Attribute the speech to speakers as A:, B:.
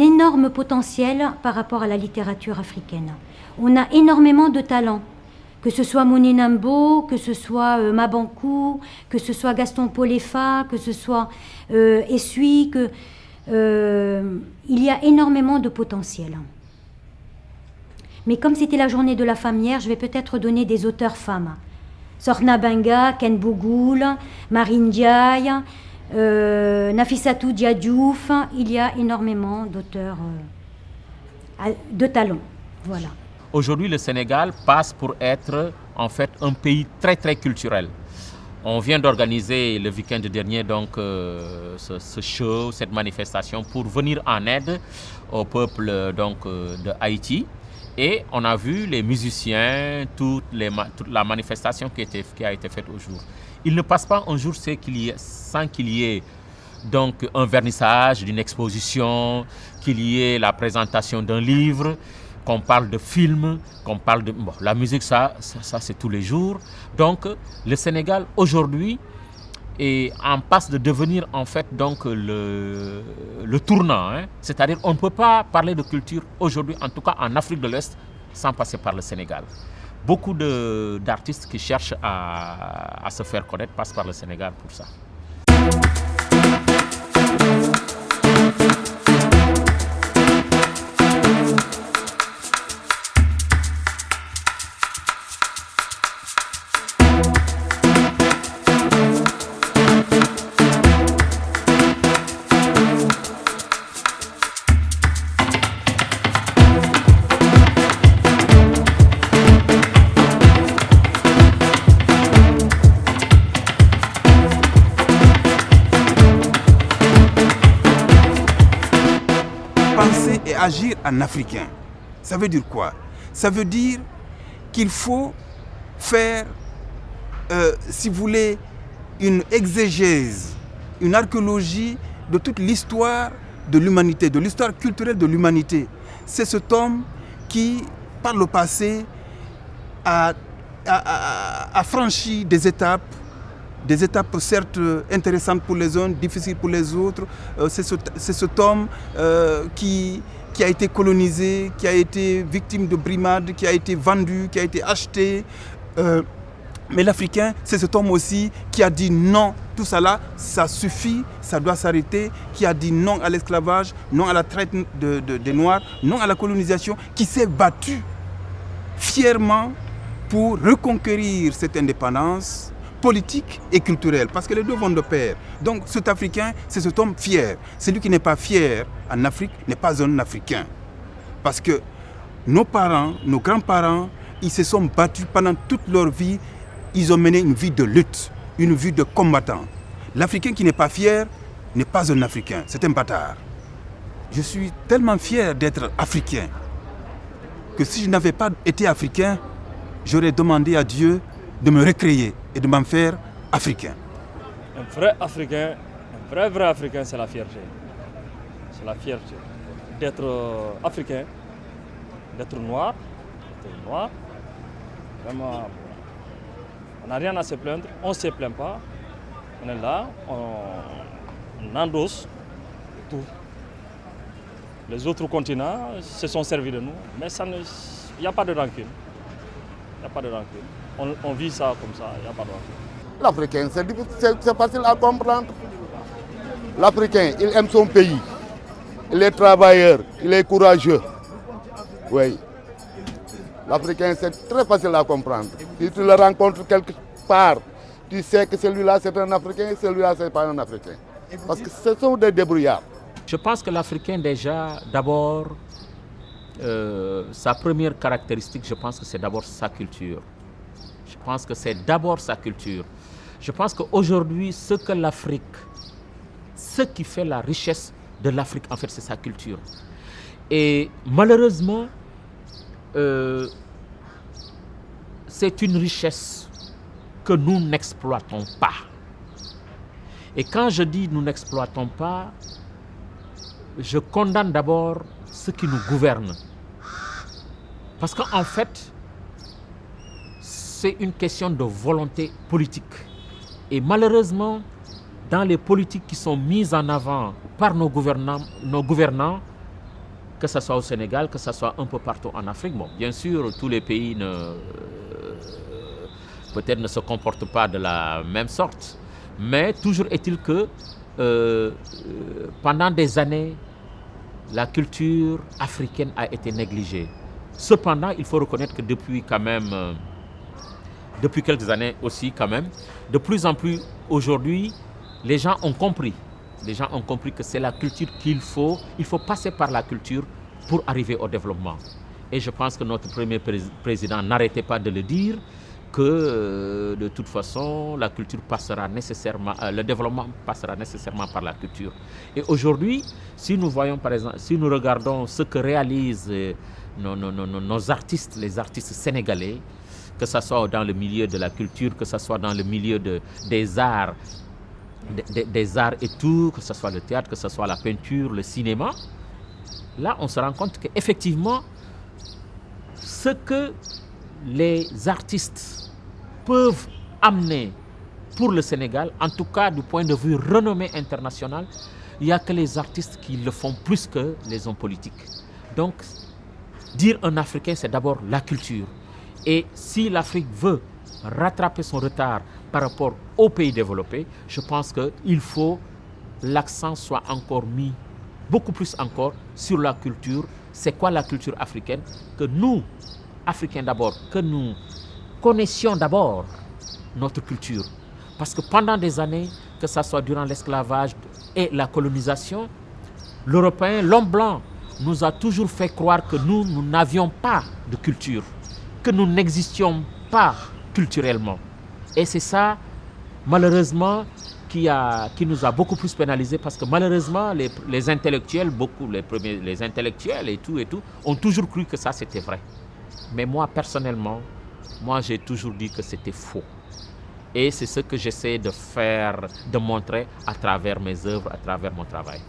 A: énorme potentiel par rapport à la littérature africaine. On a énormément de talents, que ce soit Monet Nambo, que ce soit Mabankou, que ce soit Gaston Polefa, que ce soit Essui, il y a énormément de potentiel. Mais comme c'était la journée de la femme hier, je vais peut-être donner des auteurs femmes. Sorna Benga, Ken Bougoul, Marine Ndiaye, Nafissatou Diadiouf, il y a énormément d'auteurs de talent. Voilà.
B: Aujourd'hui, le Sénégal passe pour être en fait un pays très très culturel. On vient d'organiser le week-end dernier donc ce show, cette manifestation pour venir en aide au peuple donc de Haïti. Et on a vu les musiciens, toute la manifestation qui a été faite aujourd'hui. Il ne passe pas un jour sans qu'il y ait donc un vernissage d'une exposition, qu'il y ait la présentation d'un livre, qu'on parle de films, qu'on parle de... Bon, la musique, ça c'est tous les jours. Donc, le Sénégal, aujourd'hui, est en passe de devenir, en fait, donc, le tournant. Hein. C'est-à-dire, on ne peut pas parler de culture aujourd'hui, en tout cas en Afrique de l'Ouest, sans passer par le Sénégal. Beaucoup d'artistes qui cherchent à se faire connaître passent par le Sénégal pour ça.
C: Agir en africain, ça veut dire quoi? Ça veut dire qu'il faut faire, si vous voulez, une exégèse, une archéologie de toute l'histoire de l'humanité, de l'histoire culturelle de l'humanité. C'est cet homme qui, par le passé, a franchi des étapes certes intéressantes pour les uns, difficiles pour les autres. C'est cet homme qui a été colonisé, qui a été victime de brimades, qui a été vendu, qui a été acheté. Mais l'Africain, c'est cet homme aussi qui a dit non, tout ça là, ça suffit, ça doit s'arrêter, qui a dit non à l'esclavage, non à la traite des Noirs, non à la colonisation, qui s'est battu fièrement pour reconquérir cette indépendance politique et culturelle, parce que les deux vont de pair. Donc cet Africain, c'est cet homme fier. Celui qui n'est pas fier en Afrique n'est pas un Africain. Parce que nos parents, nos grands-parents, ils se sont battus pendant toute leur vie, ils ont mené une vie de lutte, une vie de combattant. L'Africain qui n'est pas fier n'est pas un Africain, c'est un bâtard. Je suis tellement fier d'être Africain que si je n'avais pas été Africain, j'aurais demandé à Dieu de me recréer et de m'en faire africain.
D: Un vrai Africain, un vrai Africain, c'est la fierté. C'est la fierté d'être africain, d'être noir. Vraiment, on n'a rien à se plaindre, on ne se plaint pas. On est là, on endosse tout. Les autres continents se sont servis de nous, mais il n'y a pas de rancune. Il n'y a pas de rancune. On vit ça comme ça, il n'y a pas de rancune.
E: L'Africain, c'est facile à comprendre. L'Africain, il aime son pays. Il est travailleur, il est courageux. Oui. L'Africain, c'est très facile à comprendre. Si tu le rencontres quelque part, tu sais que celui-là c'est un Africain, celui-là c'est pas un Africain. Parce que ce sont des débrouillards.
B: Je pense que l'Africain déjà, d'abord, sa première caractéristique, je pense que c'est d'abord sa culture. Je pense que c'est d'abord sa culture. Je pense qu'aujourd'hui, ce qui fait la richesse de l'Afrique, en fait, c'est sa culture. Et malheureusement, c'est une richesse que nous n'exploitons pas. Et quand je dis nous n'exploitons pas, je condamne d'abord ceux qui nous gouvernent. Parce qu'en fait, c'est une question de volonté politique. Et malheureusement, dans les politiques qui sont mises en avant par nos gouvernants, que ce soit au Sénégal, que ce soit un peu partout en Afrique. Bon, bien sûr, tous les pays peut-être ne se comportent pas de la même sorte, mais toujours est-il que pendant des années, la culture africaine a été négligée. Cependant, il faut reconnaître que depuis quelques années aussi quand même, de plus en plus aujourd'hui, les gens ont compris que c'est la culture il faut passer par la culture pour arriver au développement. Et je pense que notre premier président n'arrêtait pas de le dire, que de toute façon, la culture passera nécessairement, le développement passera nécessairement par la culture. Et aujourd'hui, si nous voyons par exemple, si nous regardons ce que réalisent nos artistes, les artistes sénégalais, que ce soit dans le milieu de la culture, que ce soit dans le milieu des arts, des arts et tout, que ce soit le théâtre, que ce soit la peinture, le cinéma, là on se rend compte qu'effectivement, ce que les artistes peuvent amener pour le Sénégal, en tout cas du point de vue renommée internationale, il n'y a que les artistes qui le font plus que les hommes politiques. Donc, dire un Africain, c'est d'abord la culture. Et si l'Afrique veut rattraper son retard par rapport aux pays développés, je pense qu'il faut l'accent soit encore mis, beaucoup plus encore, sur la culture. C'est quoi la culture africaine? Que nous, Africains d'abord, que nous connaissions d'abord notre culture. Parce que pendant des années, que ce soit durant l'esclavage et la colonisation, l'Européen, l'homme blanc, nous a toujours fait croire que nous n'avions pas de culture, que nous n'existions pas culturellement. Et c'est ça, malheureusement, qui nous a beaucoup plus pénalisés, parce que malheureusement, les intellectuels, les intellectuels et tout, ont toujours cru que ça c'était vrai. Mais moi, personnellement, j'ai toujours dit que c'était faux. Et c'est ce que j'essaie de faire, de montrer à travers mes œuvres, à travers mon travail.